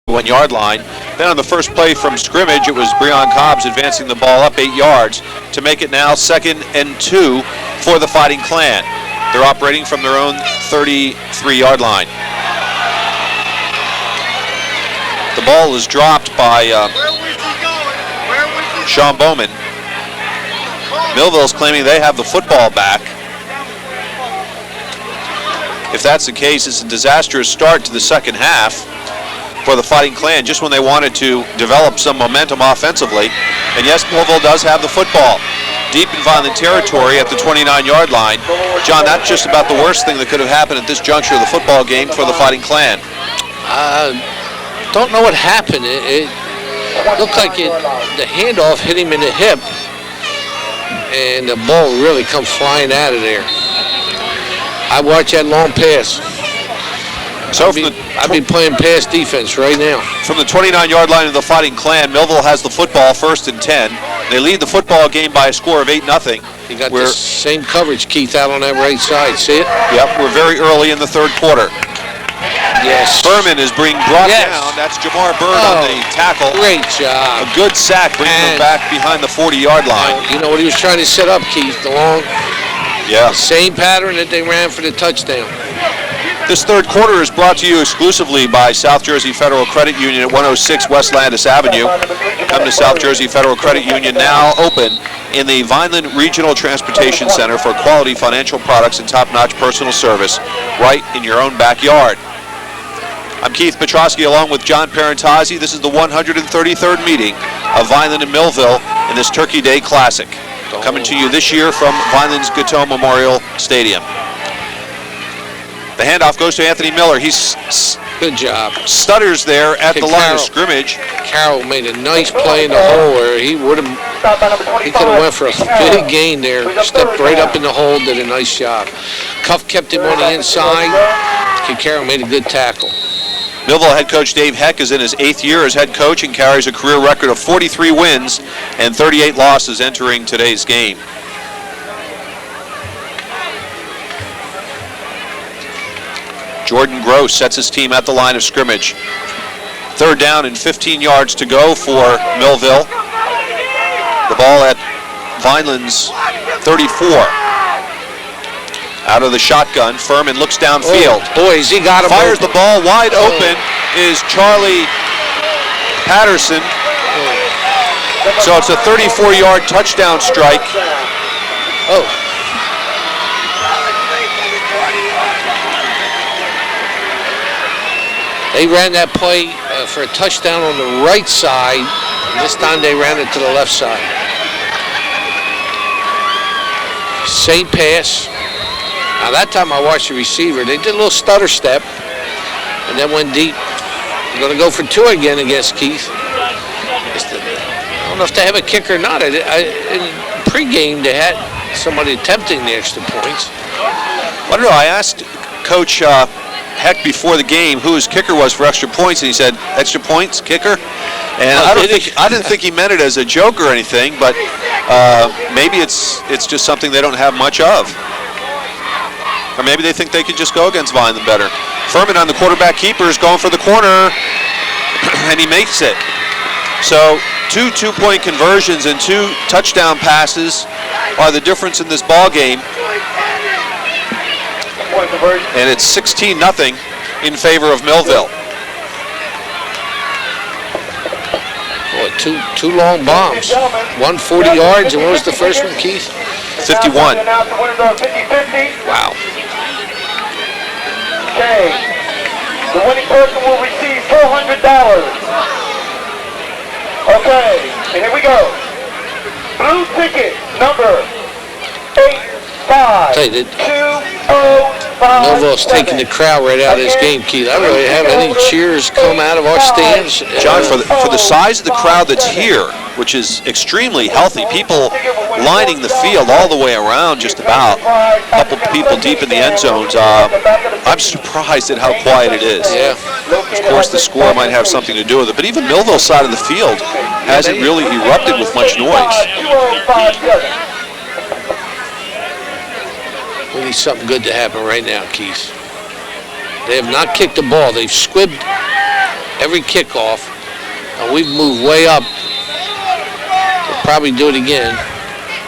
1-yard line. Then on the first play from scrimmage, it was Breon Cobbs advancing the ball up 8 yards to make it now 2nd and 2 for the Fighting Clan. They're operating from their own 33-yard line. The ball is dropped by Sean Bowman. Millville's claiming they have the football back. If that's the case, it's a disastrous start to the second half for the Fighting Clan, just when they wanted to develop some momentum offensively. And yes, Millville does have the football deep in Vineland territory at the 29-yard line. John, that's just about the worst thing that could have happened at this juncture of the football game for the Fighting Clan. Don't know what happened. It looked like the handoff hit him in the hip, and the ball really comes flying out of there. I watch that long pass. So I'd be playing pass defense right now. From the 29-yard line of the Fighting Clan, Millville has the football 1st and 10. They lead the football game by a score of 8-0. You got the same coverage, Keith, out on that right side. See it? Yep, we're very early in the third quarter. Yes. Furman is being brought down. That's Jamar Bird on the tackle. Great job. A good sack, bringing him back behind the 40-yard line. You know what he was trying to set up, Keith? The long. Yeah. Same pattern that they ran for the touchdown. This third quarter is brought to you exclusively by South Jersey Federal Credit Union at 106 West Landis Avenue. Come to South Jersey Federal Credit Union, now open in the Vineland Regional Transportation Center for quality financial products and top-notch personal service right in your own backyard. I'm Keith Petrosky along with John Parentazzi. This is the 133rd meeting of Vineland and Millville in this Turkey Day Classic. Coming to you this year from Vineland's Gateau Memorial Stadium. The handoff goes to Anthony Miller. He's good job. Stutters there at the line of scrimmage. Carroll made a nice play in the hole where he could have went for a big gain there. Stepped right up in the hole, did a nice job. Cuff kept him on the inside. Carroll made a good tackle. Millville head coach Dave Heck is in his 8th year as head coach and carries a career record of 43 wins and 38 losses entering today's game. Jordan Gross sets his team at the line of scrimmage. 3rd down and 15 yards to go for Millville. The ball at Vineland's 34. Out of the shotgun, Furman looks downfield. Oh, boys, he got him. Fires the ball wide open is Charlie Patterson. So it's a 34-yard touchdown strike. Oh. They ran that play for a touchdown on the right side. And this time they ran it to the left side. Same pass. Now that time I watched the receiver. They did a little stutter step and then went deep. They're going to go for 2 again against Keith. I don't know if they have a kicker or not. In pregame they had somebody attempting the extra points. I don't know. I asked Coach Heck before the game who his kicker was for extra points, and he said, extra points, kicker? And I didn't think he meant it as a joke or anything, but maybe it's just something they don't have much of. Or maybe they think they could just go against Vineland better. Furman on the quarterback keeper is going for the corner, and he makes it. So 2 two-point conversions and 2 touchdown passes are the difference in this ball game. And it's 16-0 in favor of Millville. Boy, two long bombs. 140 yards, and what was the first one, Keith? 51. Wow. Okay. The winning person will receive $400. Okay, and here we go. Blue ticket number 85205. Millville's taking the crowd right out of this game, Keith. I really haven't any cheers come out of our stands. John, for the size of the crowd that's here, which is extremely healthy, people lining the field all the way around just about, a couple people deep in the end zones, I'm surprised at how quiet it is. Yeah. Of course, the score might have something to do with it, but even Millville's side of the field hasn't really erupted with much noise. We need something good to happen right now, Keith. They have not kicked the ball. They've squibbed every kickoff, and we've moved way up. They'll probably do it again.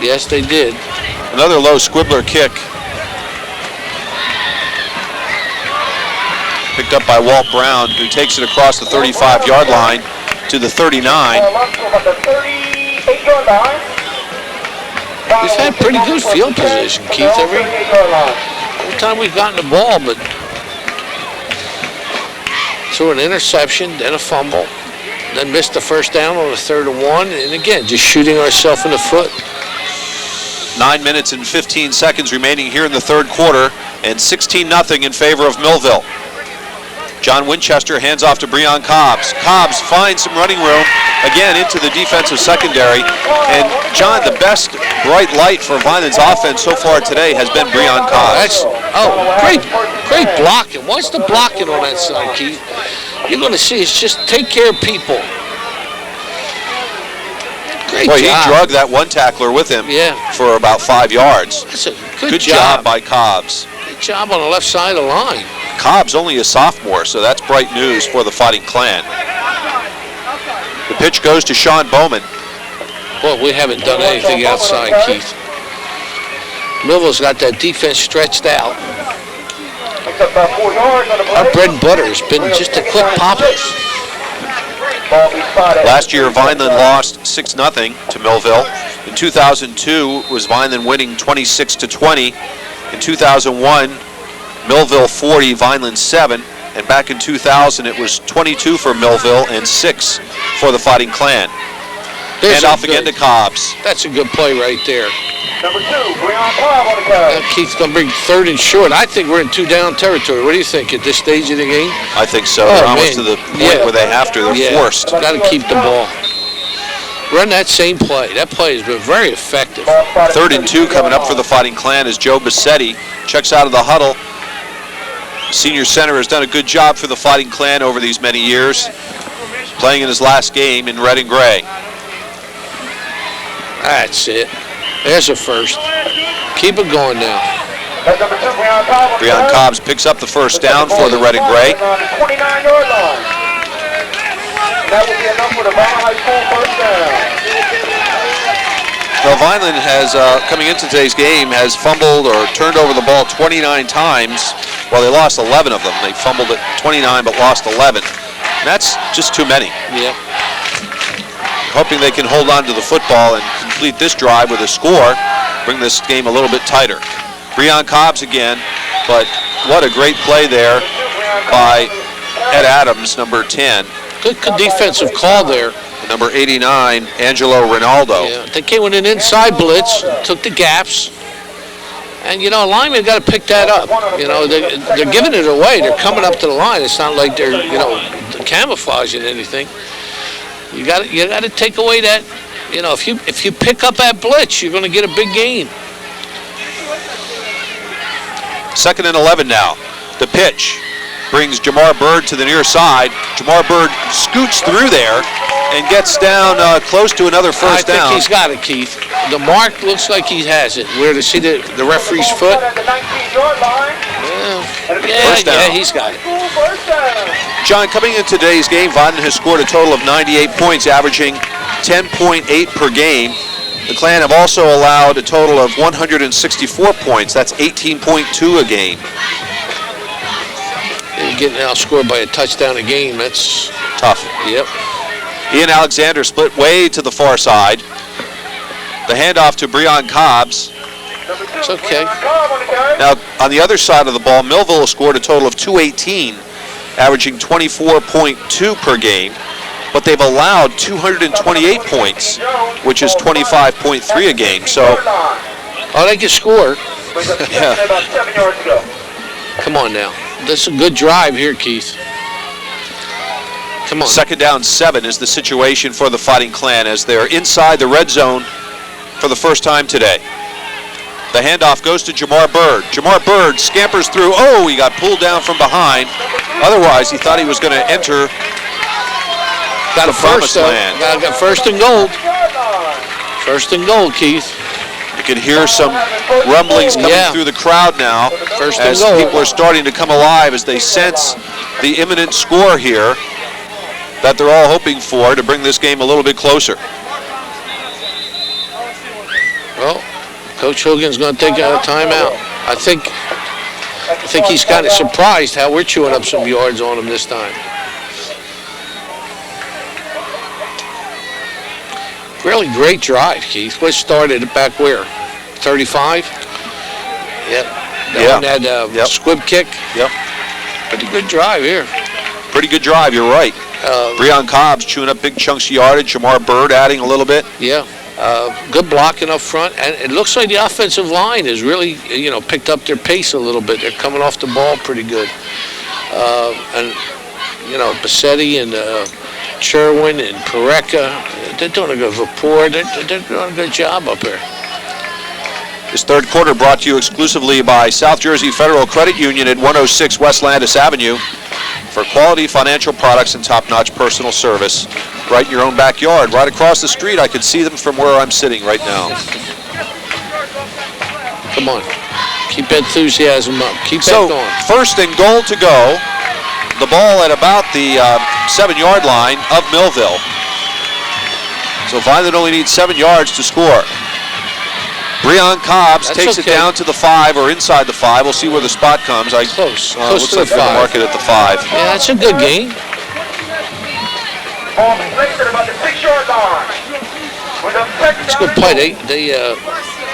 Yes, they did. Another low squibbler kick. Picked up by Walt Brown, who takes it across the 35-yard line to the 39. We've had pretty good field position, Keith, every time we've gotten the ball, but threw an interception, then a fumble, then missed the first down on a 3rd and 1, and again, just shooting ourselves in the foot. 9 minutes and 15 seconds remaining here in the 3rd quarter, and 16-0 in favor of Millville. John Winchester hands off to Breon Cobbs. Cobbs finds some running room, again into the defensive secondary. And John, the best bright light for Vineland's offense so far today has been Breon Cobbs. Great blocking. What's the blocking on that side, Keith? You're going to see it's just take care of people. Great job. He drug that one tackler with him for about 5 yards. That's a good job by Cobbs. Good job on the left side of the line. Cobb's only a sophomore, so that's bright news for the Fighting Clan. The pitch goes to Sean Bowman. Well, we haven't done anything outside, Keith. Millville's got that defense stretched out. Our bread and butter has been just a quick poppers. Last year, Vineland lost 6-0 to Millville. In 2002, was Vineland winning 26-20. In 2001, Millville 40, Vineland 7, and back in 2000 it was 22 for Millville and 6 for the Fighting Clan. And off again to Cobbs. That's a good play right there. Number 2, Breon Cobb on the carry. Keith's going to bring 3rd and short. I think we're in 2-down territory. What do you think at this stage of the game? I think so. They're almost to the point where they have to. They're forced. Got to keep the ball. Run that same play. That play has been very effective. 3rd and 2 coming up for the Fighting Clan as Joe Bassetti checks out of the huddle. Senior center has done a good job for the Fighting Clan over these many years, playing in his last game in red and gray. That's it. There's a first. Keep it going now. Breon Cobbs picks up the first down for the red and gray. 29-yard line. That will be enough for the Vineland High School first down. Well, Vineland has, coming into today's game, has fumbled or turned over the ball 29 times. Well, they lost 11 of them. They fumbled at 29 but lost 11. And that's just too many. Yeah. Hoping they can hold on to the football and complete this drive with a score, bring this game a little bit tighter. Breon Cobbs again, but what a great play there by Ed Adams, number 10. Good defensive call there. Number 89, Angelo Rinaldo. Yeah, they came with an inside blitz, took the gaps. And, you know, linemen got to pick that up. You know, they're giving it away. They're coming up to the line. It's not like they're, you know, camouflaging anything. You got to take away that, you know, if you pick up that blitz, you're going to get a big gain. 2nd and 11 now. The pitch brings Jamar Bird to the near side. Jamar Bird scoots through there and gets down close to another first down. I think he's got it, Keith. The mark looks like he has it. Where to see the referee's foot? Yeah, he's got it. John, coming in today's game, Vineland has scored a total of 98 points, averaging 10.8 per game. The Clan have also allowed a total of 164 points. That's 18.2 a game. You're getting outscored by a touchdown a game. That's tough. Yep. Ian Alexander split way to the far side. The handoff to Breon Cobbs. It's okay. Now, on the other side of the ball, Millville has scored a total of 218, averaging 24.2 per game, but they've allowed 228 points, which is 25.3 a game. So, they can score. Yeah. Come on now. This is a good drive here, Keith. Come on. 2nd down 7 is the situation for the Fighting Clan as they're inside the red zone for the first time today. The handoff goes to Jamar Bird. Jamar Bird scampers through. Oh, he got pulled down from behind. Otherwise, he thought he was going to enter the promised land. Got first and goal. First and goal, Keith. You can hear some rumblings coming through the crowd now as people are starting to come alive as they sense the imminent score here. that they're all hoping for to bring this game a little bit closer. Well, Coach Hogan's going to take a timeout. I think he's kind of surprised how we're chewing up some yards on him this time. Really great drive, Keith. What started it back where? 35? Yep. That one had a squib kick. Yep. Pretty good drive here. Pretty good drive, you're right. Breon Cobb's chewing up big chunks of yardage. Jamar Bird adding a little bit. Yeah. Good blocking up front. And it looks like the offensive line has really, picked up their pace a little bit. They're coming off the ball pretty good. Bassetti and Sherwin and Pareca, they're doing a good rapport. They're doing a good job up here. This third quarter brought to you exclusively by South Jersey Federal Credit Union at 106 West Landis Avenue for quality financial products and top-notch personal service. Right in your own backyard, right across the street. I can see them from where I'm sitting right now. Come on. Keep that enthusiasm up. Keep that going. First and goal to go. The ball at about the 7-yard line of Millville. So Vineland only needs 7 yards to score. Breon Cobbs takes it down to the 5 or inside the 5. We'll see where the spot comes. Close looks to like the 5. Mark it at the 5. Yeah, that's a good game. It's a good play.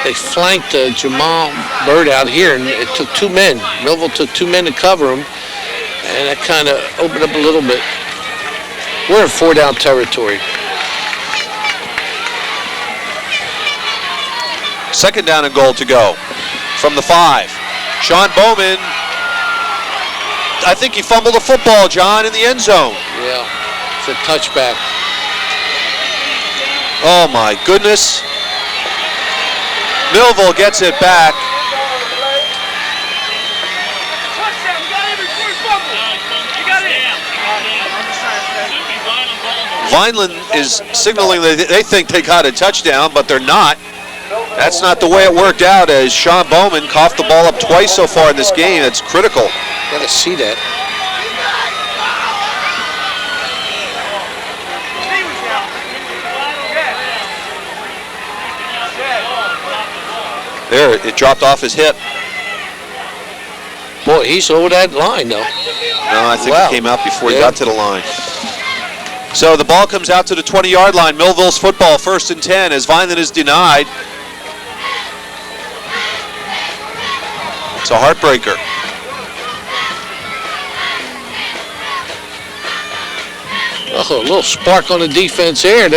They flanked Jamal Bird out here, and it took 2 men. Millville took 2 men to cover him, and that kind of opened up a little bit. We're in 4-down territory. Second down and goal to go from the 5. Sean Bowman, I think he fumbled the football, John, in the end zone. Yeah, it's a touchback. Oh my goodness. Millville gets it back. Vineland is signaling that they think they got a touchdown, but they're not. That's not the way it worked out, as Sean Bowman coughed the ball up twice so far in this game. That's critical. Got to see that. There, it dropped off his hip. Boy, he's over that line, though. No, I think it came out before he got to the line. So the ball comes out to the 20-yard line. Millville's football, 1st and 10, as Vineland is denied. It's a heartbreaker. Oh, a little spark on the defense here.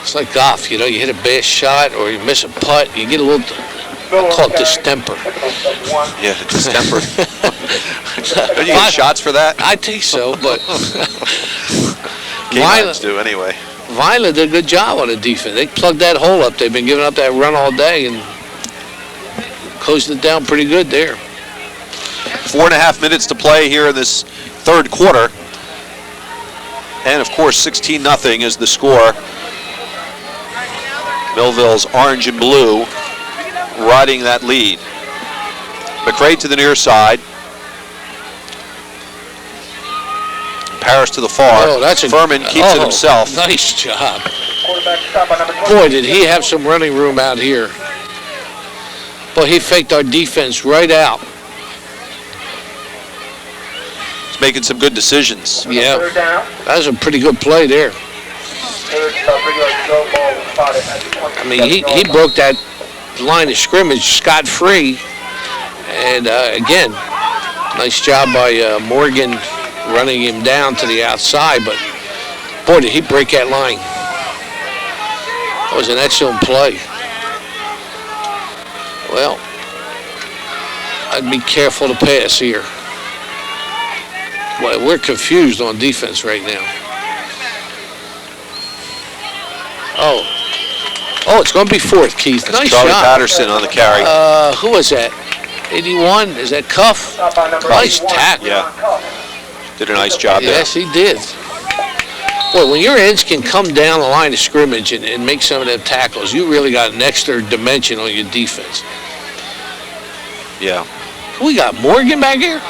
It's like golf, you hit a bad shot or you miss a putt, you get a little, I call it distemper. Yeah, distemper. Don't you get shots for that? I think so, but Vineland do anyway. Vineland did a good job on the defense. They plugged that hole up. They've been giving up that run all day and closed it down pretty good there. 4.5 minutes to play here in this third quarter. And of course, 16-0 is the score. Millville's orange and blue riding that lead. McCray to the near side. Paris to the far. Oh, Furman keeps it himself. Nice job. Boy, did he have some running room out here. Boy, he faked our defense right out. He's making some good decisions. Yeah, that was a pretty good play there. I mean, he broke that line of scrimmage scot-free. And again, nice job by Morgan running him down to the outside. But boy, did he break that line. That was an excellent play. Well, I'd be careful to pass here. Well, we're confused on defense right now. Oh, it's going to be 4th, Keith. That's nice Charlie shot. Patterson on the carry. Who was that? 81? Is that Cuff? Nice tackle. Yeah. Did a nice job there. Yes, he did. Boy, when your ends can come down the line of scrimmage and make some of them tackles, you really got an extra dimension on your defense. Yeah. We got Morgan back here?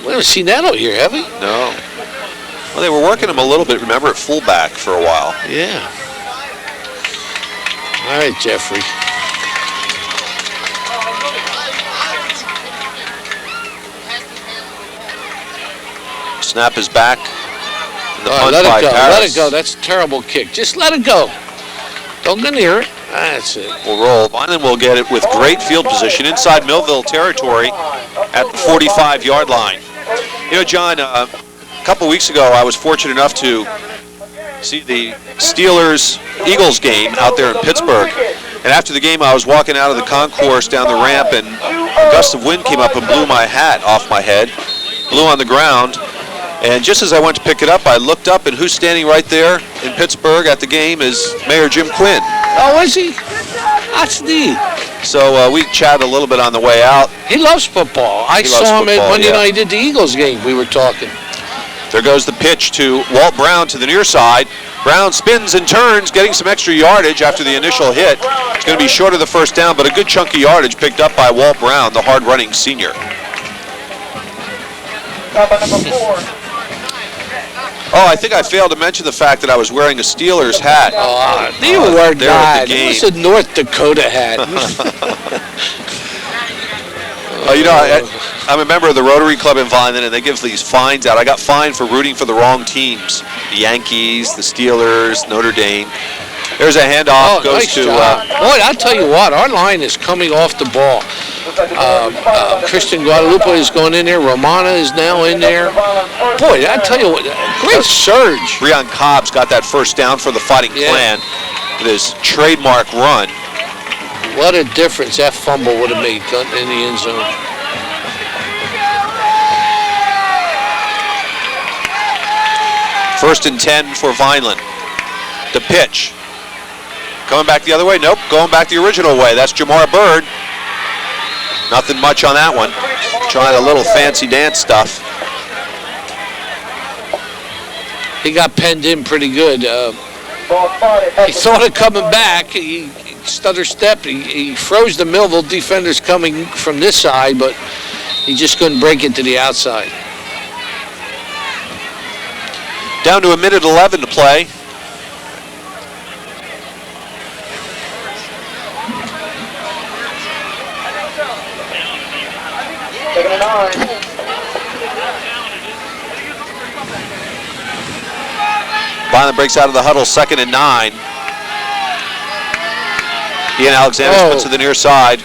We haven't seen that all year, have we? No. Well, they were working him a little bit, remember, at fullback for a while. Yeah. All right, Jeffrey. Snap is back. The punt let by it go. Paris. Let it go. That's a terrible kick. Just let it go. Don't go near it. That's it. Will roll. Vineland will get it with great field position inside Millville territory at the 45-yard line. You know, John, a couple weeks ago, I was fortunate enough to see the Steelers-Eagles game out there in Pittsburgh. And after the game, I was walking out of the concourse down the ramp, and a gust of wind came up and blew my hat off my head, blew on the ground. And just as I went to pick it up, I looked up, and who's standing right there in Pittsburgh at the game is Mayor Jim Quinn. Oh, is he? That's neat. So we chatted a little bit on the way out. He loves football. I saw him at Monday night. He did the Eagles game. We were talking. There goes the pitch to Walt Brown to the near side. Brown spins and turns, getting some extra yardage after the initial hit. It's going to be short of the first down, but a good chunk of yardage picked up by Walt Brown, the hard-running senior. Number 4. Oh, I think I failed to mention the fact that I was wearing a Steelers hat. You were there at the not. game. It was a North Dakota hat. You know, I'm a member of the Rotary Club in Vineland, and they give these fines out. I got fined for rooting for the wrong teams. The Yankees, the Steelers, Notre Dame. There's a handoff, goes nice to... Boy, I'll tell you what, our line is coming off the ball. Christian Guadalupe is going in there. Romana is now in there. Boy, I tell you what, great surge. Breon Cobb's got that first down for the Fighting Clan with his trademark run. What a difference that fumble would have made in the end zone. First and 10 for Vineland. The pitch. Coming back the other way? Nope, going back the original way. That's Jamar Bird. Nothing much on that one. Trying a little fancy dance stuff. He got penned in pretty good. He thought of coming back. He stutter stepped. He froze the Millville defenders coming from this side, but he just couldn't break it to the outside. Down to a minute 11 to play. Taking a 9. Vineland breaks out of the huddle, 2nd and 9. Ian Alexander splits to the near side.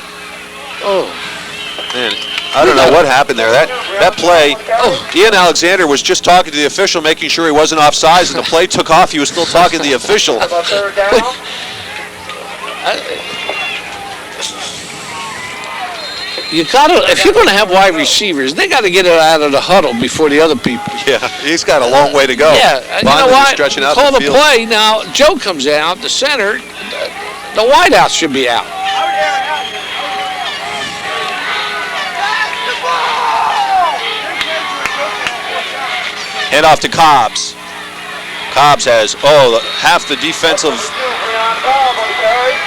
Man, I don't know what happened there. That play, Ian Alexander was just talking to the official, making sure he wasn't offsides, and the play took off. He was still talking to the official. Third down. You gotta, if you're going to have wide receivers, they got to get it out of the huddle before the other people. Yeah, he's got a long way to go. Yeah, you know what? Stretching out Call the field. play. Now, Joe comes out, the center. The wideout should be out. Hand off to Cobbs. Cobbs has, half the defensive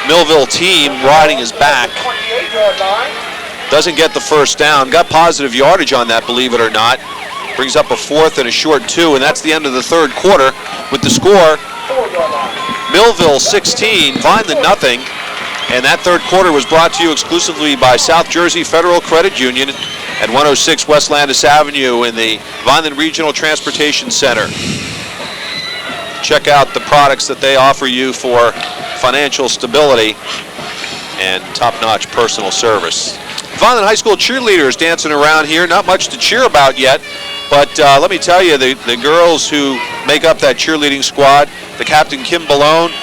Millville team riding his back. Doesn't get the first down. Got positive yardage on that, believe it or not. Brings up a 4th and a short 2, and that's the end of the third quarter with the score. Millville 16, Vineland nothing. And that third quarter was brought to you exclusively by South Jersey Federal Credit Union at 106 West Landis Avenue in the Vineland Regional Transportation Center. Check out the products that they offer you for financial stability and top-notch personal service. Vineland High School cheerleaders dancing around here. Not much to cheer about yet, but let me tell you, the girls who make up that cheerleading squad, the captain Kim Balone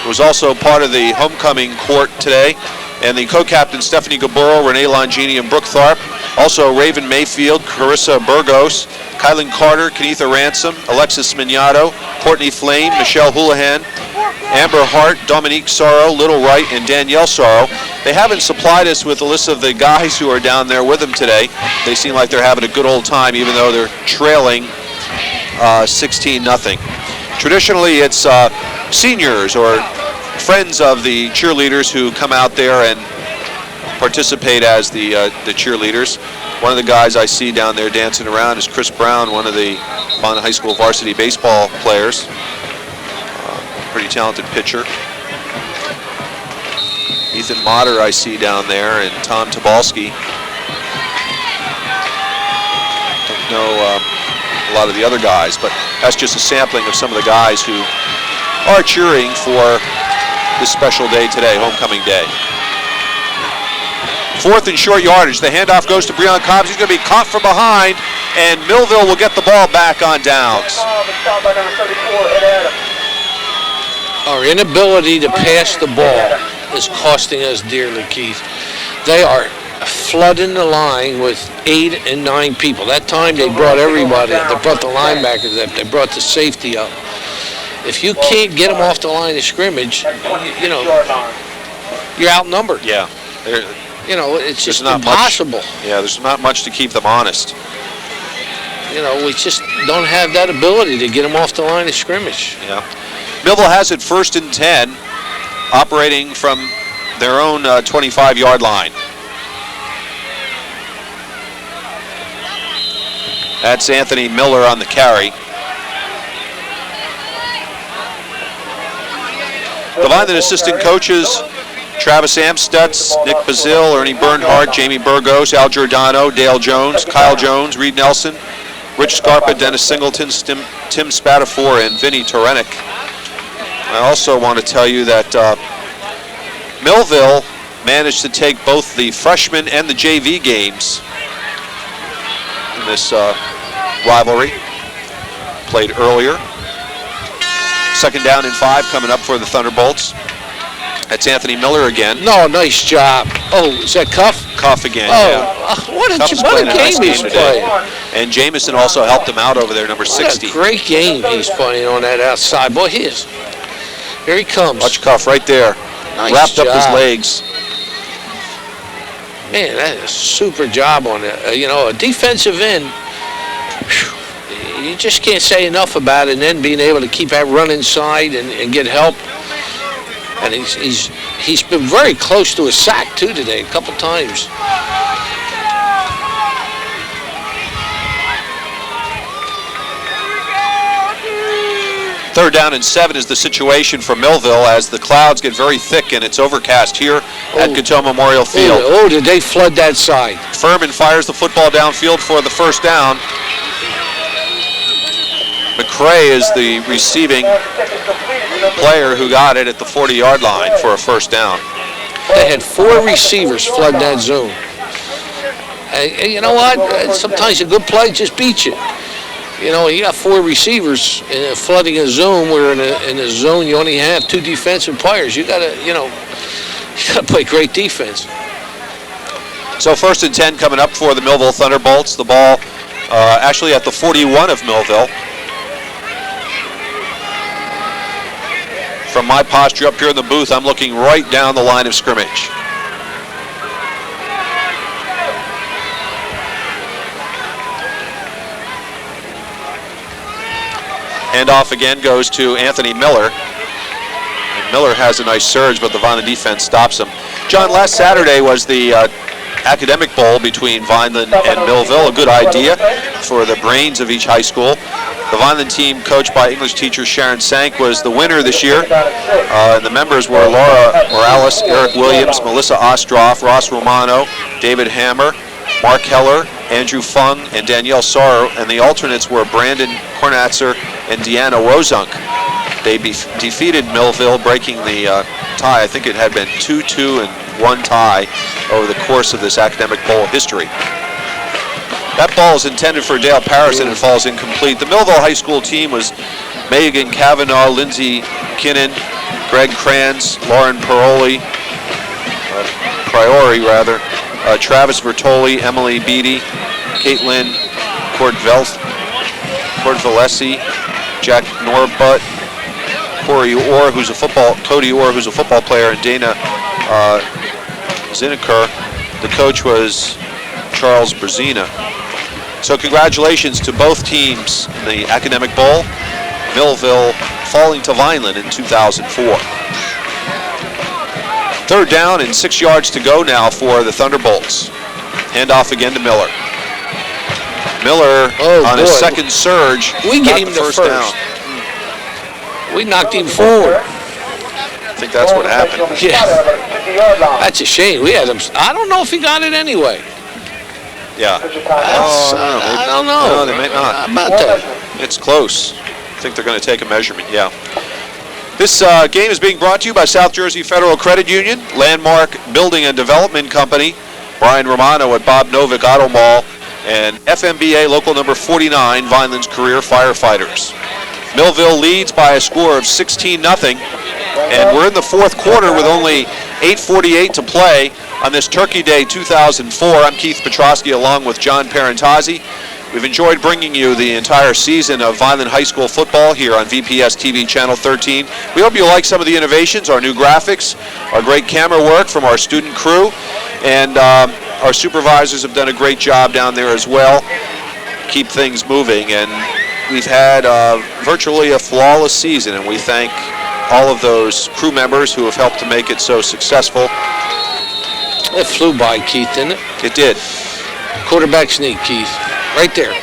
was also part of the homecoming court today, and the co-captain Stephanie Gaburo, Renee Longini, and Brooke Tharp. Also Raven Mayfield, Carissa Burgos, Kylan Carter, Kenitha Ransom, Alexis Mignato, Courtney Flame, Michelle Houlihan, Amber Hart, Dominique Sorrow, Little Wright, and Danielle Sorrow. They haven't supplied us with a list of the guys who are down there with them today. They seem like they're having a good old time, even though they're trailing 16-0. Traditionally, it's seniors or friends of the cheerleaders who come out there and participate as the cheerleaders. One of the guys I see down there dancing around is Chris Brown, one of the Vineland High School varsity baseball players. Pretty talented pitcher. Ethan Motter I see down there, and Tom Tobalski. Don't know a lot of the other guys, but that's just a sampling of some of the guys who are cheering for this special day today, homecoming day. 4th and short yardage. The handoff goes to Breon Cobbs. He's going to be caught from behind, and Millville will get the ball back on downs. Our inability to pass the ball is costing us dearly, Keith. They are flooding the line with 8 and 9 people. That time they brought everybody up. They brought the linebackers up. They brought the safety up. If you can't get them off the line of scrimmage, you know, you're outnumbered. Yeah. You know, it's just impossible. Yeah, there's not much to keep them honest. You know, we just don't have that ability to get them off the line of scrimmage. Yeah. Millville has it 1st and 10, operating from their own 25-yard line. That's Anthony Miller on the carry. The Vineland assistant coaches: Travis Amstutz, Nick Bazil, Ernie Bernhardt, Jamie Burgos, Al Giordano, Dale Jones, Kyle Jones, Reed Nelson, Rich Scarpa, Dennis Singleton, Tim Spatafor, and Vinny Torenic. I also want to tell you that Millville managed to take both the freshman and the JV games in this rivalry. Played earlier. 2nd down and 5 coming up for the Thunderbolts. That's Anthony Miller again. No, nice job. Oh, is that Cuff? Cuff again, oh, yeah. What a game he's playing. And Jamison also helped him out over there, number 60. What a great game he's playing on that outside. Boy, he is. Here he comes. Watch Cuff right there. Nice Wrapped job. up his legs. Man, that is a super job on it. You know, a defensive end, you just can't say enough about it, and then being able to keep that run inside and get help. And he's been very close to a sack, too, today, a couple times. Third down and 7 is the situation for Millville as the clouds get very thick and it's overcast here at Coteau Memorial Field. Oh, did they flood that side? Furman fires the football downfield for the 1st down. McCray is the receiving player who got it at the 40-yard line for a 1st down. They had 4 receivers flood that zone. And you know what? Sometimes a good play just beats you. You know, you got 4 receivers flooding a zone where in a zone you only have 2 defensive players. You got to play great defense. So 1st and 10 coming up for the Millville Thunderbolts. The ball actually at the 41 of Millville. From my posture up here in the booth, I'm looking right down the line of scrimmage. Handoff again goes to Anthony Miller. And Miller has a nice surge, but the Vineland defense stops him. John, last Saturday was the academic bowl between Vineland and Millville. A good idea for the brains of each high school. The Vineland team, coached by English teacher Sharon Sank, was the winner this year. And the members were Laura Morales, Eric Williams, Melissa Ostroff, Ross Romano, David Hammer, Mark Heller, Andrew Fung, and Danielle Sorrow. And the alternates were Brandon Kornatzer and Deanna Wozunk. They defeated Millville, breaking the tie. I think it had been 2-2 and 1 tie over the course of this academic bowl history. That ball is intended for Dale Paris and it falls incomplete. The Millville High School team was Megan Cavanaugh, Lindsay Kinnan, Greg Kranz, Lauren Priori, Travis Bertoli, Emily Beatty, Caitlin Cordvellesi, Jack Norbutt, Cody Orr, who's a football player, and Dana Zineker. The coach was Charles Brzezina. So congratulations to both teams in the Academic Bowl. Millville falling to Vineland in 2004. Third down and 6 yards to go now for the Thunderbolts. Handoff again to Miller. Miller on his second surge. We gave him the first down. We knocked him forward. I think that's what happened. Yeah. That's a shame. We had him. I don't know if he got it anyway. Yeah. I don't know. No, they might not. How about that? It's close. I think they're going to take a measurement, yeah. This game is being brought to you by South Jersey Federal Credit Union, Landmark Building and Development Company, Brian Romano at Bob Novick Auto Mall, and FMBA Local Number 49, Vineland's Career Firefighters. Millville leads by a score of 16-0, and we're in the fourth quarter with only 8:48 to play on this Turkey Day 2004. I'm Keith Petrosky along with John Parentazzi. We've enjoyed bringing you the entire season of Vineland High School football here on VPS TV Channel 13. We hope you like some of the innovations, our new graphics, our great camera work from our student crew, and our supervisors have done a great job down there as well. Keep things moving, and we've had virtually a flawless season, and we thank all of those crew members who have helped to make it so successful. It flew by, Keith, didn't it? It did. Quarterback sneak, Keith. Right there.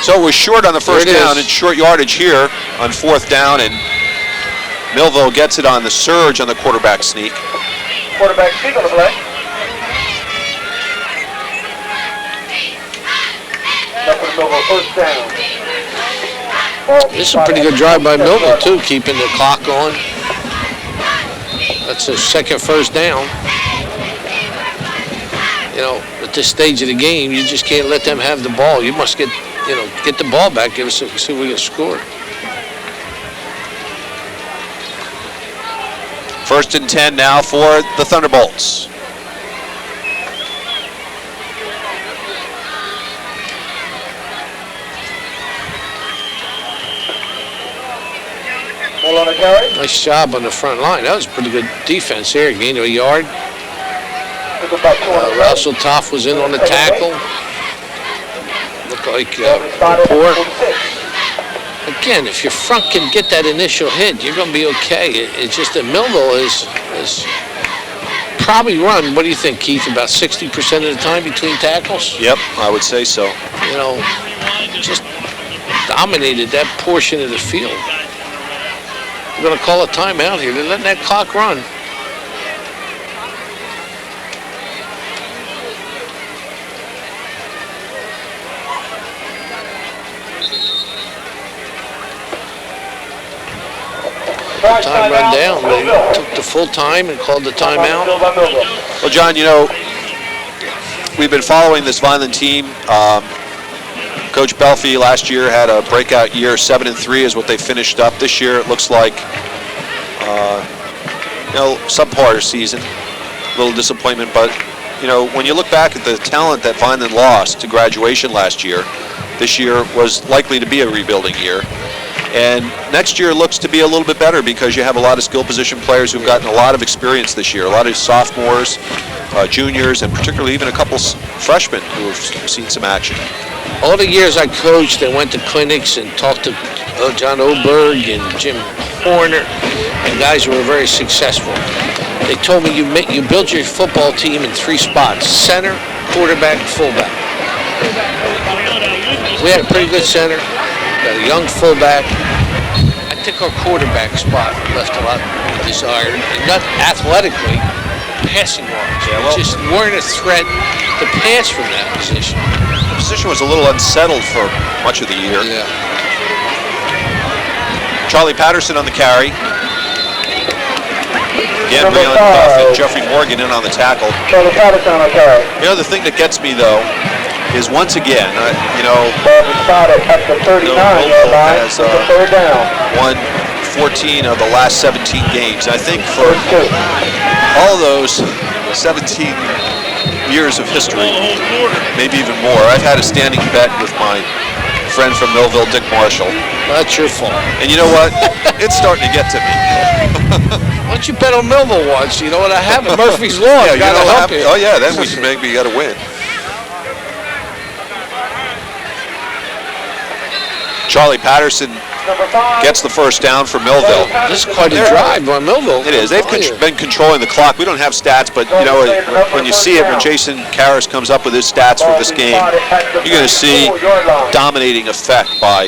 So it was short on the first down and short yardage here on fourth down, and Millville gets it on the surge on the quarterback sneak. Quarterback sneak on the play. First down. This is a pretty good drive by Millville, too, keeping the clock on. That's a second first down. You know, at this stage of the game, you just can't let them have the ball. You must get the ball back, give us see if we can score. First and 10 now for the Thunderbolts. Nice job on the front line. That was pretty good defense there. Gain of a yard. Russell Toff was in on the tackle. Looked like poor. Again, if your front can get that initial hit, you're going to be okay. It's just that Millville is probably run, what do you think, Keith, about 60% of the time between tackles? Yep, I would say so. You know, just dominated that portion of the field. We're going to call a timeout here. They're letting that clock run. Time run down. They took the full time and called the timeout. Well, John, you know, we've been following this Vineland team. Coach Belfi last year had a breakout year. 7-3 is what they finished up. This year it looks like, subpar season. A little disappointment, but, you know, when you look back at the talent that Vineland lost to graduation last year, this year was likely to be a rebuilding year. And next year looks to be a little bit better because you have a lot of skill position players who've gotten a lot of experience this year, a lot of sophomores, juniors, and particularly even a couple freshmen who have seen some action. All the years I coached and went to clinics and talked to John Oberg and Jim Horner and guys who were very successful, they told me you build your football team in 3 spots: center, quarterback, fullback. We had a pretty good center. Got a young fullback. I think our quarterback spot left a lot to be desired, and not athletically, passing-wise. Yeah, well, just weren't a threat to pass from that position. The position was a little unsettled for much of the year. Yeah. Charlie Patterson on the carry. Again, Leon Duff and Jeffrey Morgan in on the tackle. Charlie Patterson on the carry. You know, the thing that gets me, though, is once again, spotted at the 39-yard line. has third down. won 14 of the last 17 games. I think for all of those 17 years of history, maybe even more, I've had a standing bet with my friend from Millville, Dick Marshall. That's your fault. And you know what? It's starting to get to me. Why don't you bet on Millville once? You know what I have? Murphy's Law. Yeah, Gotta help you. Oh, yeah, then we can maybe got to win. Charlie Patterson gets the first down for Millville. This is quite a drive by Millville. It is. They've been controlling the clock. We don't have stats, but you know, when you see it, when Jason Karras comes up with his stats for this game, you're going to see dominating effect by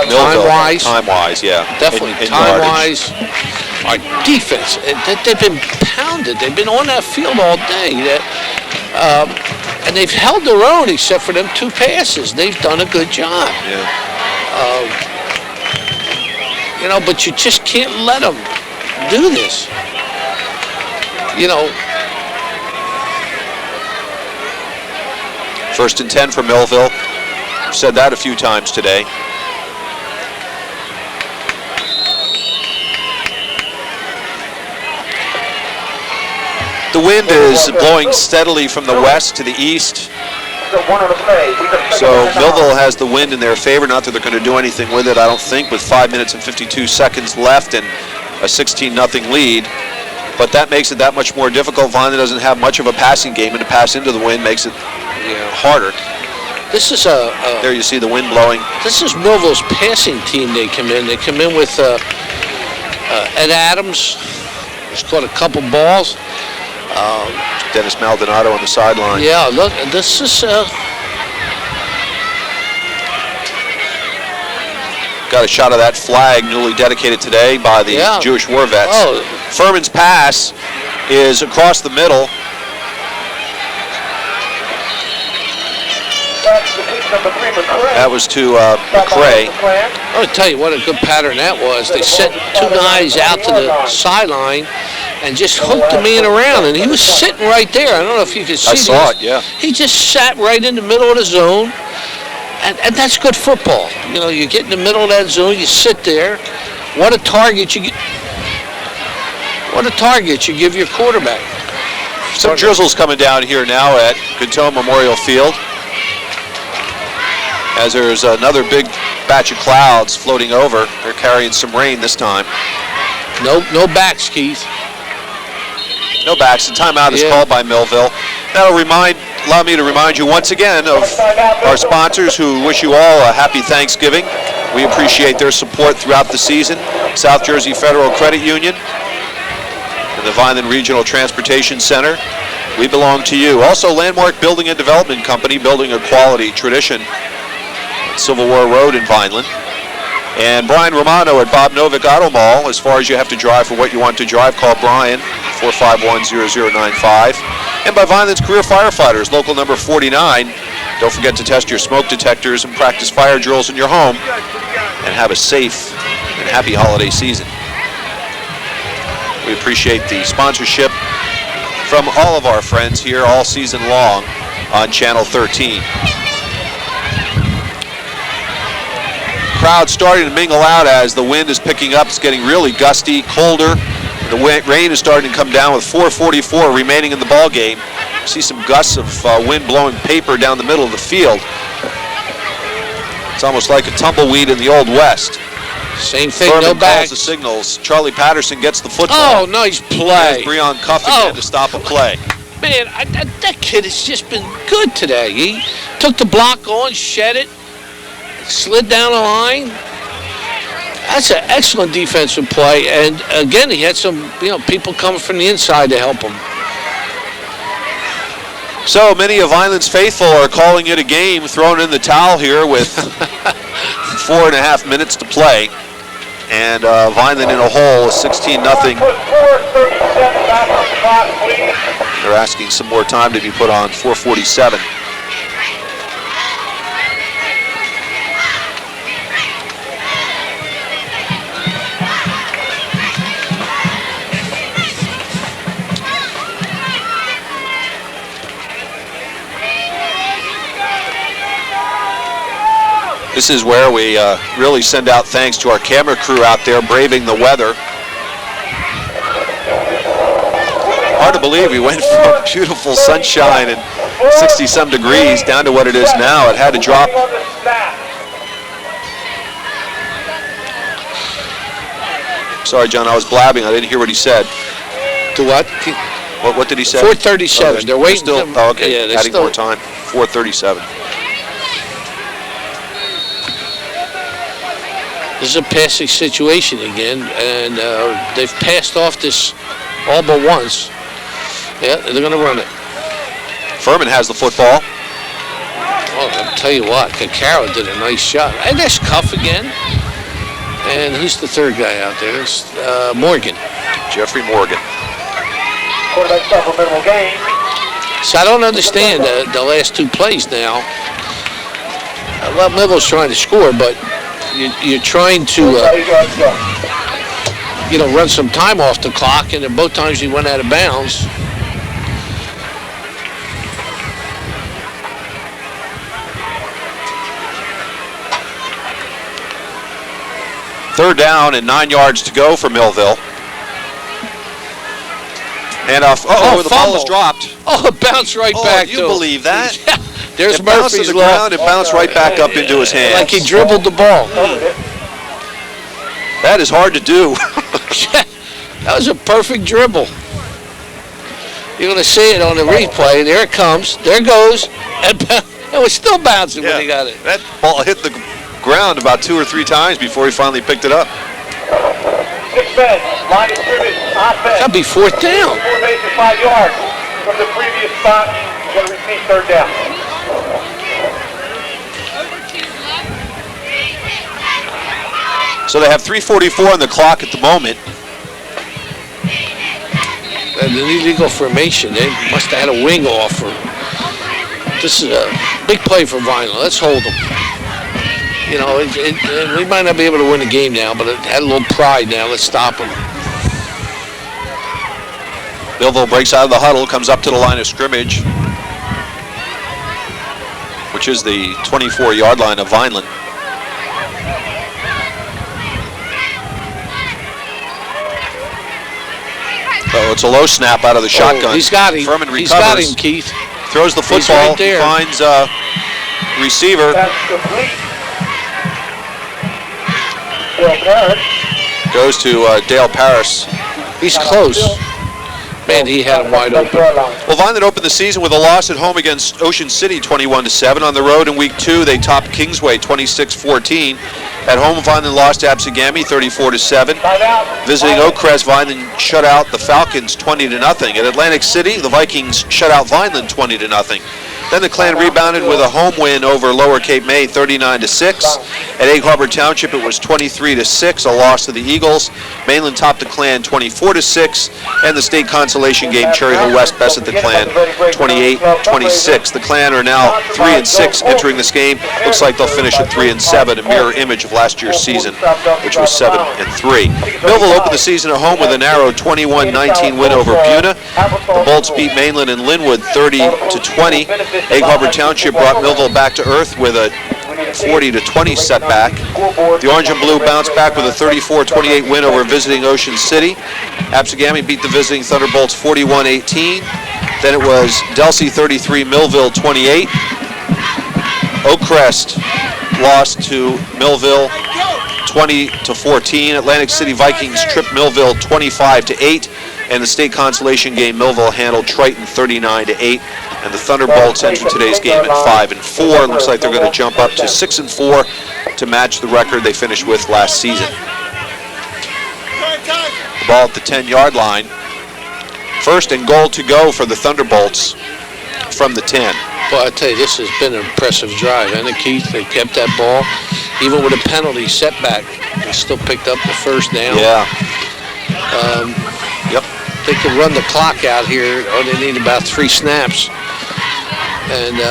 Millville. Time-wise, yeah. Definitely. Time-wise, our defense, they've been pounded. They've been on that field all day. And they've held their own except for them 2 passes. They've done a good job. Yeah. You know, but you just can't let them do this. You know. 1st and 10 for Millville. I've said that a few times today. The wind is blowing steadily from the west to the east. So Millville has the wind in their favor. Not that they're going to do anything with it, I don't think, with 5 minutes and 52 seconds left and a 16-0 lead. But that makes it that much more difficult. Vineland doesn't have much of a passing game, and to pass into the wind makes it harder. This is there you see the wind blowing. This is Millville's passing team. They come in with Ed Adams, who's caught a couple balls. Dennis Maldonado on the sideline. Yeah, look, this is... Got a shot of that flag newly dedicated today by the Jewish war vets. Oh. Furman's pass is across the middle. That was to McCray. I want to tell you what a good pattern that was. They sent 2 guys out to the sideline and just hooked the man around, and he was sitting right there. I don't know if you could see this. I saw it, yeah. He just sat right in the middle of the zone, and that's good football. You know, you get in the middle of that zone, you sit there. What a target you get. What a target you give your quarterback. Some drizzle's coming down here now at Gatone Memorial Field, as there's another big batch of clouds floating over. They're carrying some rain this time. No backs, Keith. No backs. The timeout is called by Millville. That'll allow me to remind you once again of our sponsors who wish you all a happy Thanksgiving. We appreciate their support throughout the season. South Jersey Federal Credit Union and the Vineland Regional Transportation Center. We belong to you. Also, Landmark Building and Development Company, building a quality tradition at Civil War Road in Vineland. And Brian Romano at Bob Novick Auto Mall. As far as you have to drive for what you want to drive, call Brian, 451-0095. And by Vineland's Career Firefighters, local number 49. Don't forget to test your smoke detectors and practice fire drills in your home. And have a safe and happy holiday season. We appreciate the sponsorship from all of our friends here all season long on Channel 13. Crowd starting to mingle out as the wind is picking up. It's getting really gusty, colder. The rain is starting to come down with 4:44 remaining in the ball game. See some gusts of wind blowing paper down the middle of the field. It's almost like a tumbleweed in the Old West. Same thing, Furman no calls back. the signals. Charlie Patterson gets the football. Oh, nice play. Breon Cuffington to stop a play. Man, that kid has just been good today. He took the block on, shed it, slid down the line. That's an excellent defensive play. And again, he had some people coming from the inside to help him. So many of Vineland's faithful are calling it a game, throwing in the towel here with 4.5 minutes to play. And Vineland in a hole, 16-0. They're asking some more time to be put on, 4:47. This is where we really send out thanks to our camera crew out there braving the weather. Hard to believe we went from beautiful sunshine and 60-some degrees down to what it is now. It had to drop. Sorry, John, I was blabbing. I didn't hear what he said. To what? What did he say? 4:37. They're waiting. Still, okay, yeah, adding more time. 4:37. This is a passing situation again, and they've passed off this all but once. Yeah, they're going to run it. Furman has the football. Well, I'll tell you what, Cacaro did a nice shot. And there's Cuff again. And who's the third guy out there? It's Morgan. Jeffrey Morgan. Quarterback supplemental game. So I don't understand the last two plays now. Well, Millville's trying to score, but you're trying to, run some time off the clock, and both times you went out of bounds. Third down and 9 yards to go for Millville. And the ball is dropped. Oh, it bounced right back to him. You believe that? There's it bounced to Murphy's the law. ground. It bounced right back up into his hands. Like he dribbled the ball. That is hard to do. That was a perfect dribble. You're going to see it on the replay. There it comes. There it goes. And it was still bouncing when he got it. That ball hit the ground about 2 or 3 times before he finally picked it up. 6 men, line of scrimmage, offense. That'd be fourth down. 4 bases, 5 yards from the previous spot. Going to receive third down. So they have 3:44 on the clock at the moment. And the illegal formation, they must have had a wing offer. This is a big play for Vineland. Let's hold them. We might not be able to win the game now, but it had a little pride now. Let's stop them. Millville breaks out of the huddle, comes up to the line of scrimmage, which is the 24-yard line of Vineland. So it's a low snap out of the shotgun. He's got him. Furman recovers. He's got him, Keith. Throws the football. Right there. Finds receiver. That's complete. Dale Parrish. Goes to Dale Paris. He's close. Man, he had him wide open. Well, Vineland opened the season with a loss at home against Ocean City, 21-7. On the road in Week 2, they topped Kingsway, 26-14. At home, Vineland lost to Absegami, 34-7. Visiting Oakcrest, Vineland shut out the Falcons, 20-0. At Atlantic City, the Vikings shut out Vineland, 20-0. Then the Clan rebounded with a home win over Lower Cape May, 39-6. At Egg Harbor Township, it was 23-6, a loss to the Eagles. Mainland topped the Clan 24-6, and the state consolation game, Cherry Hill West bested the Clan 28-26. The Clan are now 3-6 entering this game. Looks like they'll finish at 3-7, a mirror image of last year's season, which was 7-3. Millville opened the season at home with a narrow 21-19 win over Buna. The Bolts beat Mainland and Linwood 30-20. Egg Harbor Township brought Millville back to earth with a 40-20 setback. The Orange and Blue bounced back with a 34-28 win over visiting Ocean City. Absegami beat the visiting Thunderbolts 41-18. Then it was Delsey 33, Millville 28. Oakcrest lost to Millville 20-14. Atlantic City Vikings tripped Millville 25-8. And the state consolation game, Millville handled Triton 39-8. And the Thunderbolts entered today's game at 5-4. Looks like they're going to jump up to 6-4 to match the record they finished with last season. The ball at the 10-yard line. First and goal to go for the Thunderbolts from the 10. Well, I tell you, this has been an impressive drive, hasn't it, Keith? They kept that ball, even with a penalty setback. They still picked up the first down. Yeah. Yep. They could run the clock out here. Oh, they need about 3 snaps. And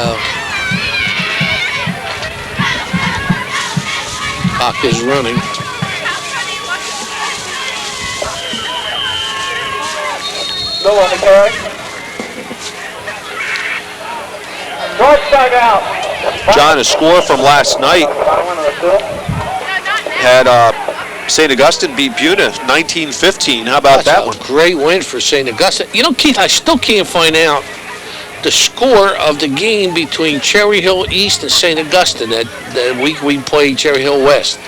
clock is running. No on the carry. North side out. John, a score from last night had St. Augustine beat Buna 19-15. How about that one? Great win for St. Augustine. You know, Keith, I still can't find out the score of the game between Cherry Hill East and St. Augustine that week we played Cherry Hill West.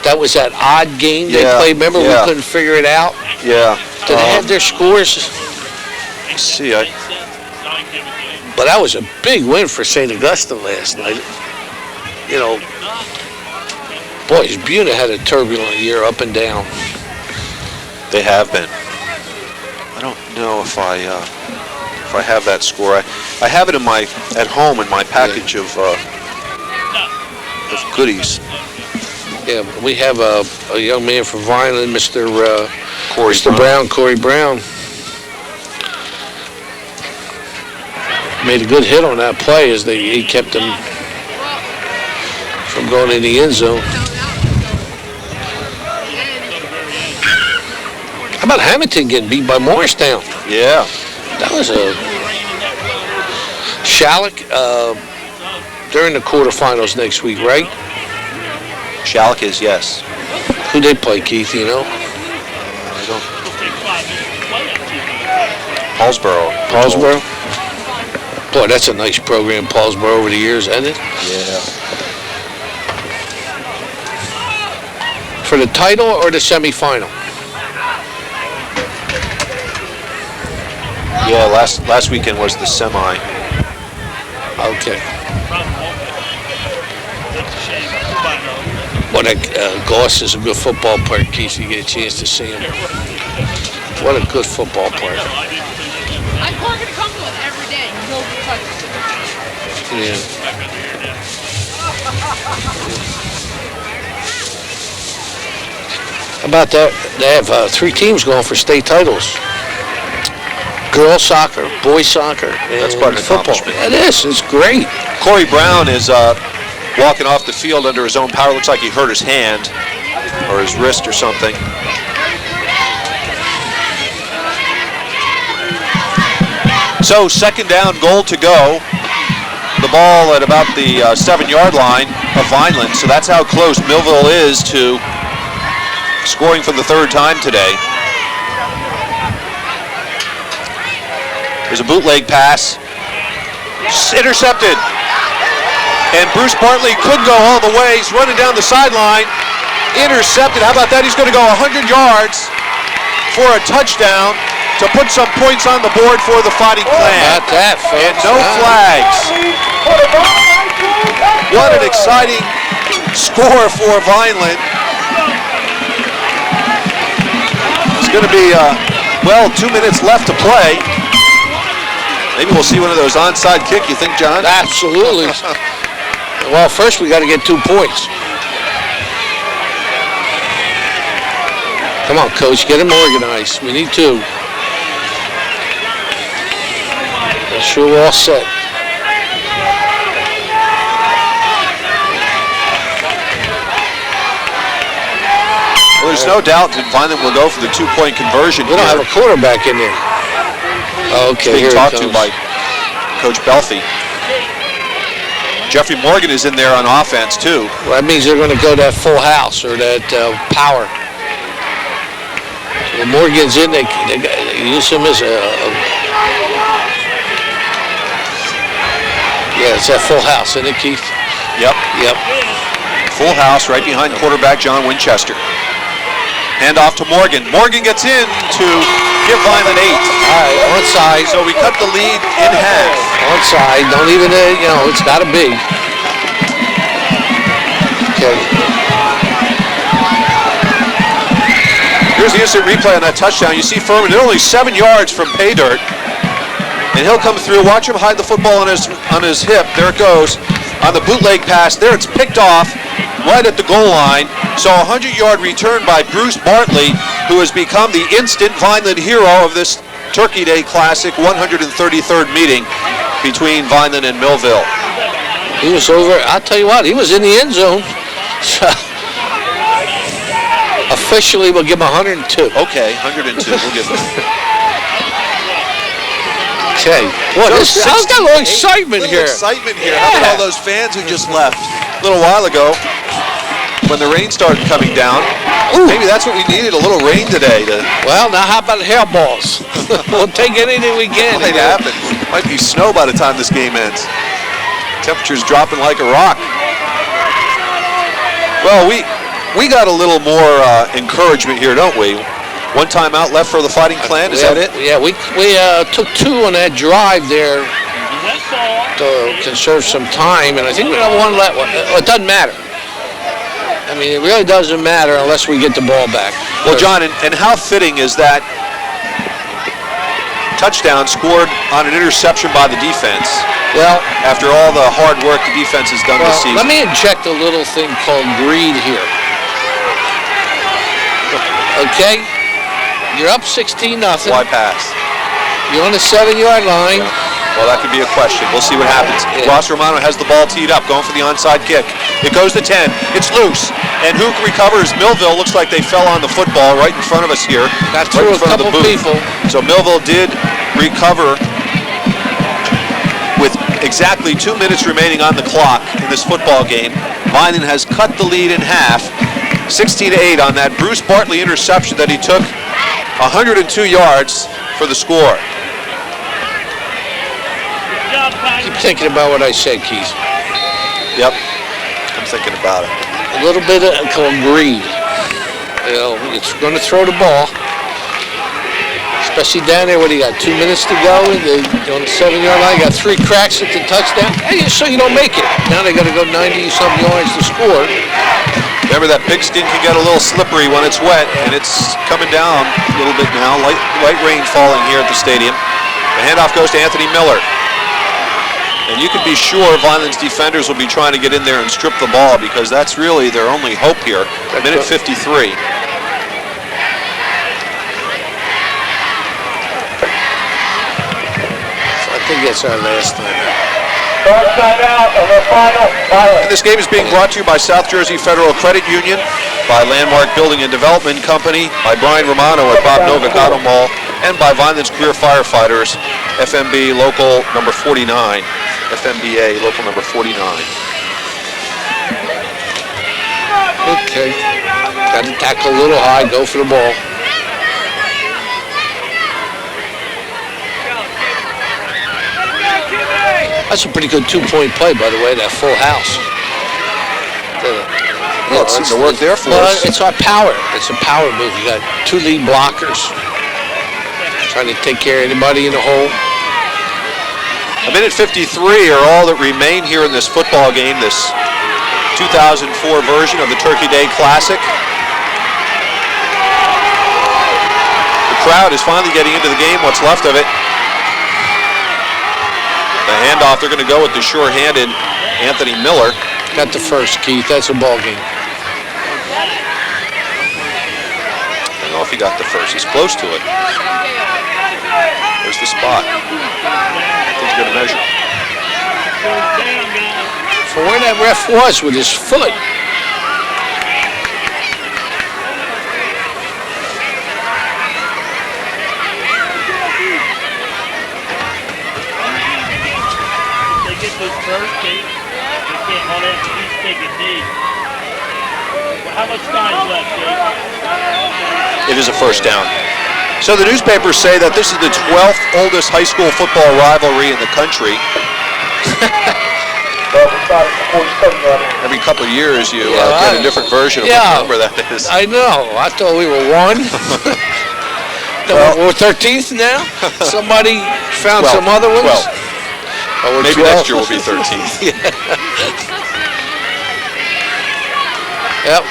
That was that odd game they played. Remember, we couldn't figure it out? Yeah. Did they have their scores? Let's see. But that was a big win for St. Augustine last night. You know, Boy, Buena had a turbulent year, up and down. They have been. I don't know if I have that score. I have it at home in my package of goodies. Yeah, we have a young man from Vineland, Mr. Corey Brown. Made a good hit on that play as he kept him from going in the end zone. How about Hamilton getting beat by Morristown? Yeah. That was a Shalleck during the quarterfinals next week, right? Shalleck is, yes. Who they play, Keith, you know? I don't. Paulsboro. Boy, that's a nice program, Paulsboro, over the years, isn't it? Yeah. For the title or the semifinal? Yeah, last weekend was the semi. Okay. Well, Goss is a good football player, Keith. You get a chance to see him. What a good football player. I'm going to come to it every day. No touches. Yeah. How about that? They have 3 teams going for state titles. Girls soccer, boys soccer, and That's quite an football. accomplishment. It is. It's great. Corey Brown is walking off the field under his own power. Looks like he hurt his hand or his wrist or something. So 2nd down, goal to go. The ball at about the 7-yard line of Vineland. So that's how close Millville is to scoring for the 3rd time today. There's a bootleg pass. Intercepted. And Bruce Bartley couldn't go all the way. He's running down the sideline. Intercepted. How about that? He's going to go 100 yards for a touchdown to put some points on the board for the Fighting Clan. How about that, folks? And no flags. What an exciting score for Vineland. It's going to be, 2 minutes left to play. Maybe we'll see one of those onside kick, you think, John? Absolutely. Well, first we got to get 2 points. Come on, Coach, get them organized. We need 2. I'm sure we're all set. Well, there's no doubt that Vineland will go for the 2-point conversion. We don't have a quarterback in there. Okay, being here talked it to comes. by Coach Belfi. Jeffrey Morgan is in there on offense too. Well, that means they're going to go that full house or that power. When Morgan's in, they use him as a yeah, it's that full house, isn't it, Keith? Yep. Yep. Full house right behind quarterback John Winchester. Hand off to Morgan. Morgan gets in to give Vineland 8. All right, onside. So we cut the lead in half. Onside. Don't even, it's got to be. Okay. Here's the instant replay on that touchdown. You see Furman, they're only 7 yards from pay dirt. And he'll come through. Watch him hide the football on his hip. There it goes. On the bootleg pass, there it's picked off right at the goal line. So a 100-yard return by Bruce Bartley, who has become the instant Vineland hero of this Turkey Day Classic 133rd meeting between Vineland and Millville. He was over, I'll tell you what, he was in the end zone. So, officially, we'll give him 102. Okay, 102. We'll give him. Okay. What is this? I've got a little excitement here. Excitement here. How about all those fans who just left a little while ago when the rain started coming down? Ooh. Maybe that's what we needed, a little rain today. Well, now how about hair balls? We'll take anything we can. Might happen. Might be snow by the time this game ends. Temperature's dropping like a rock. Well, we got a little more encouragement here, don't we? One timeout left for the Fighting Clan. Is that it? Yeah, we took 2 on that drive there to conserve some time, and I think we have 1 left. It doesn't matter. I mean, it really doesn't matter unless we get the ball back. Well, John, and how fitting is that touchdown scored on an interception by the defense? Well, after all the hard work the defense has done this season. Let me inject a little thing called greed here. Okay? You're up 16-0. Why pass? You're on the 7-yard line. Yeah. Well, that could be a question. We'll see what happens. Yeah. Ross Romano has the ball teed up, going for the onside kick. It goes to 10. It's loose. And who recovers? Millville. Looks like they fell on the football right in front of us here. Got through right in front a couple of the booth. people. So Millville did recover with exactly 2 minutes remaining on the clock in this football game. Vineland has cut the lead in half, 16-8 on that Bruce Bartley interception that he took 102 yards for the score. Keep thinking about what I said, Keith. Yep, I'm thinking about it. A little bit of called greed. You know, it's going to throw the ball. Especially down there, what do you got? 2 minutes to go on the 7-yard line. You got 3 cracks at the touchdown. Hey, so you don't make it. Now they got to go 90-some yards to score. Remember that pigskin can get a little slippery when it's wet, and it's coming down a little bit now. Light rain falling here at the stadium. The handoff goes to Anthony Miller. And you can be sure Vineland's defenders will be trying to get in there and strip the ball because that's really their only hope here. Minute 53. I think that's our last time out. First time out of the final. And this game is being brought to you by South Jersey Federal Credit Union, by Landmark Building and Development Company, by Brian Romano at Bob Novak Auto Mall, and by Vineland's Career Firefighters, FMB Local number 49. FMBA Local number 49. Okay. Got to tackle a little high, go for the ball. That's a pretty good 2-point play, by the way, that full house. Well, it seemed to work there for us. It's our power. It's a power move. You got 2 lead blockers trying to take care of anybody in the hole. A minute 53 are all that remain here in this football game, this 2004 version of the Turkey Day Classic. The crowd is finally getting into the game, what's left of it. The handoff, they're going to go with the sure-handed Anthony Miller. Got the first, Keith. That's a ball game. I don't know if he got the first. He's close to it. There's the spot. I think he's going to measure. For where that ref was with his foot. How much time left, Dave? It is a first down. So the newspapers say that this is the 12th oldest high school football rivalry in the country. Every couple of years you get a different version of what number that is. I know. I thought we were 1. We're 13th now? Somebody found 12. some other ones? 12. Oh, maybe 12. next year will be 13th. Yep.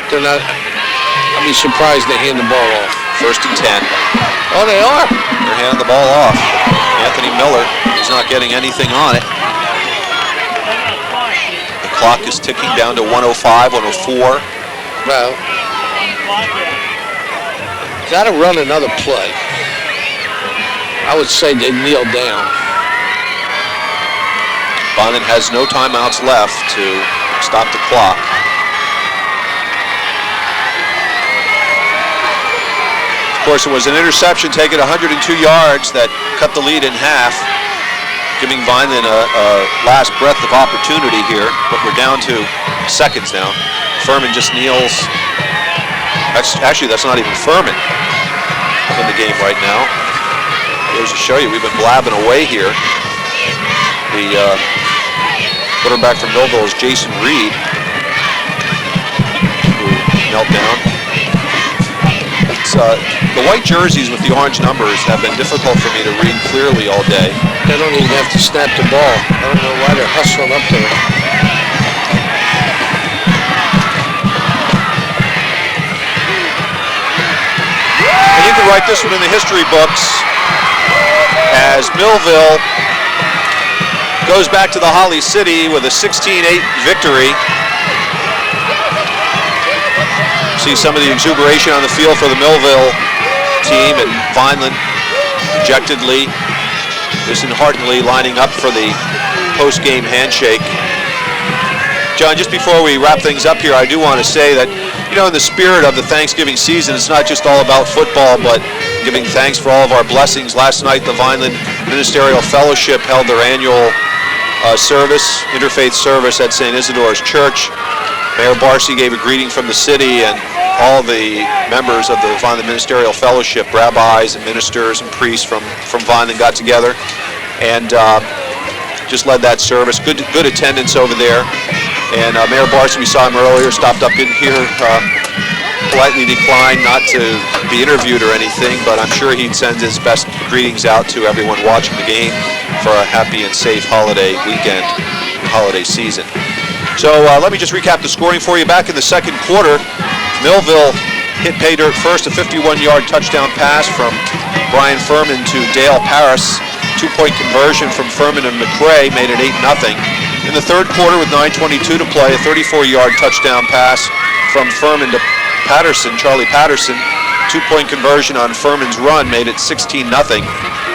They're not, I'll be surprised they hand the ball off. 1st and 10. Oh, they are? They're handing the ball off. Anthony Miller is not getting anything on it. The clock is ticking down to 105, 104. Well, got to run another play. I would say they kneel down. Vineland has no timeouts left to stop the clock. Of course, it was an interception taken 102 yards that cut the lead in half, giving Vineland a last breath of opportunity here, but we're down to seconds now. Furman just kneels. Actually, that's not even Furman in the game right now. Goes to show you, we've been blabbing away here. The quarterback from Millville is Jason Reed, who knelt down. the white jerseys with the orange numbers have been difficult for me to read clearly all day. They don't even have to snap the ball. I don't know why they're hustling up there. And you can write this one in the history books as Millville goes back to the Holly City with a 16-8 victory. See some of the exuberation on the field for the Millville team, and Vineland dejectedly, disheartenedly lining up for the post-game handshake. John, just before we wrap things up here, I do want to say that, you know, in the spirit of the Thanksgiving season, it's not just all about football, but giving thanks for all of our blessings. Last night, the Vineland Ministerial Fellowship held their annual service, interfaith service at St. Isidore's Church. Mayor Barcy gave a greeting from the city, and all the members of the Vineland Ministerial Fellowship, rabbis and ministers and priests from Vineland got together and just led that service. Good attendance over there. And Mayor Barcy, we saw him earlier, stopped up in here, politely declined not to be interviewed or anything, but I'm sure he'd send his best greetings out to everyone watching the game for a happy and safe holiday weekend, holiday season. So let me just recap the scoring for you. Back in the second quarter, Millville hit pay dirt first, a 51-yard touchdown pass from Brian Furman to Dale Paris. Two-point conversion from Furman and McRae made it 8-0. In the third quarter, with 9:22 to play, a 34-yard touchdown pass from Furman to Patterson, Charlie Patterson. Two-point conversion on Furman's run made it 16-0.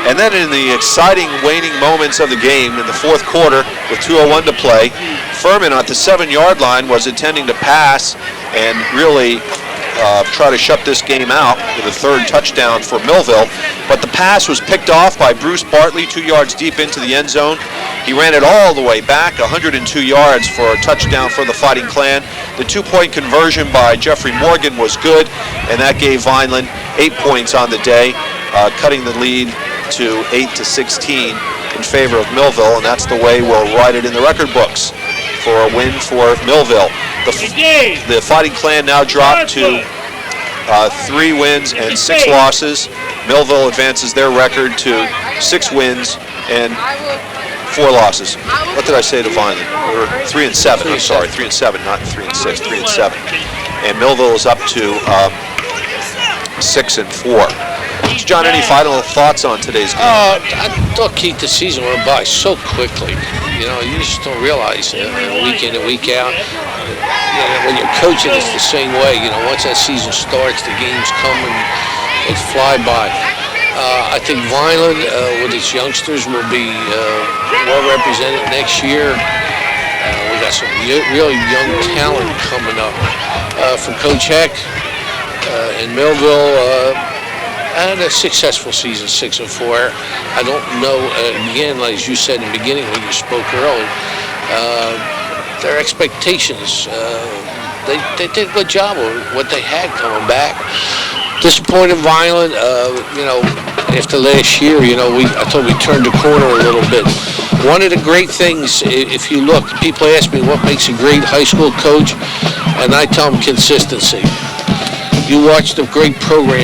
And then in the exciting waning moments of the game in the fourth quarter with 2:01 to play, Furman at the 7-yard line was intending to pass and really try to shut this game out with a third touchdown for Millville. But the pass was picked off by Bruce Bartley 2 yards deep into the end zone. He ran it all the way back, 102 yards for a touchdown for the Fighting Clan. The two-point conversion by Jeffrey Morgan was good, and that gave Vineland 8 points on the day, cutting the lead to 8-16 in favor of Millville, and that's the way we'll write it in the record books for a win for Millville. The Fighting Clan now dropped to 3 wins and 6 losses. Millville advances their record to 6 wins and 4 losses. What did I say to Vineland? Or 3 and 7. I'm sorry, 3 and 7, not 3 and 6. 3 and 7. And Millville is up to 6 and 4. John, any final thoughts on today's game? I thought, Keith, the season went by so quickly. You know, you just don't realize week in and week out. You know, when you're coaching, it's the same way. You know, once that season starts, the games come and they fly by. I think Vineland, with its youngsters, will be well represented next year. We got some really young talent coming up. For Coach Heck in Millville, and a successful season, 6 and 4. I don't know, again, like as you said in the beginning when you spoke early, their expectations, they did a good job of what they had coming back. Disappointed Vineland, you know, after last year, you know, I thought we turned the corner a little bit. One of the great things, if you look, people ask me what makes a great high school coach, and I tell them consistency. You watch the great program